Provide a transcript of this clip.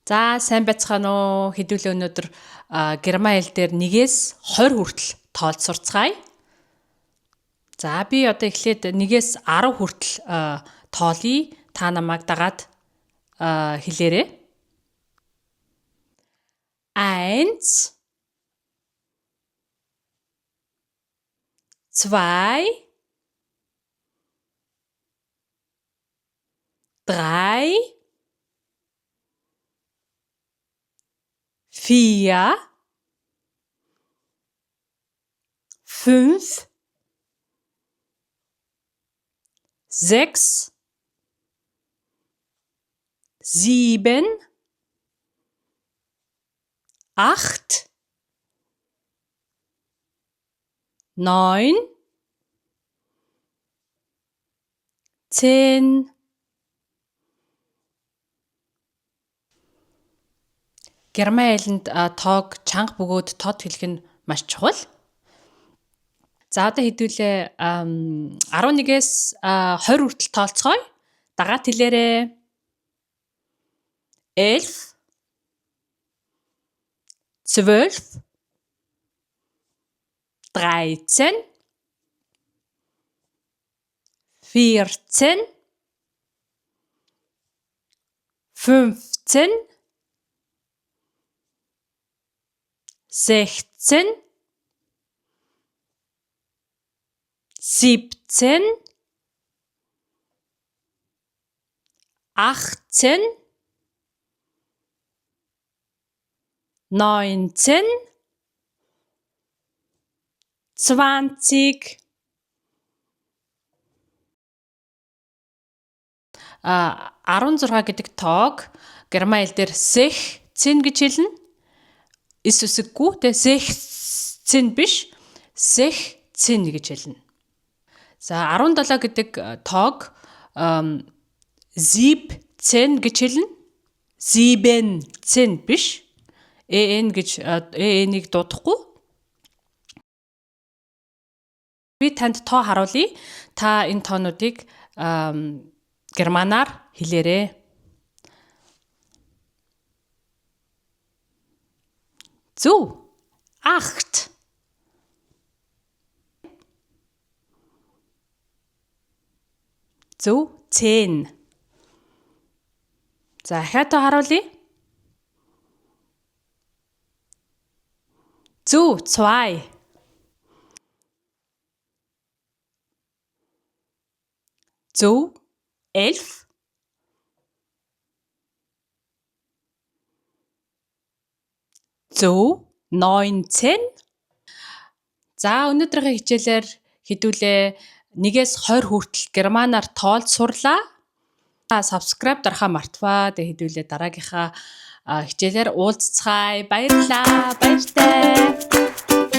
За сайн байцгаана уу? Хэдүүлээ өнөөдөр герман хэл дээр 1-ээс 20 хүртэл тоолж сурцгаая. За би одоо эхлээд 1-ээс 10 хүртэл тоолъё. Та намайг дагаад хэлээрэй. 1, 2, 3, 4, 5, 6, 7, 8, 9, 10. Герман хэлэнд тоог чанга бөгөөд тод хэлэх нь маш чухал. За одоо хэдүүлээ 11-ээс 20 хүртэл тоолцгоё. Дагаад хэлээрэй. 11, 12, 13, 14, 15, 16, 17, 18, 19, 20. 16 гэдэг тоог герман хэл дээр 16 гэж хэлнэ. Эс үсэггүй тэ 16 биш 16 гэж хэлнэ. За 17 гэдэг тоог 17 гэж хэлнэ. 17 биш. гэж эн-ийг дуудахгүй. Би танд тоо харуулъя. Та энэ тоонуудыг германаар хэлээрэй. Зөв. 8. Зөв. 10. За дахиад тоо харуулъя. Зөв. 2. Зөв. 11. Зөв. 19. За өнөөдрийн хичээлээр хэдүүлээ 1-ээс 20 хүртэл германаар тоолж сурлаа. Subscribe дарахаа мартваа. Тэгээ хэдүүлээ дараагийнхаа хичээлээр уулзцгаая. Баярлалаа. Баяртай.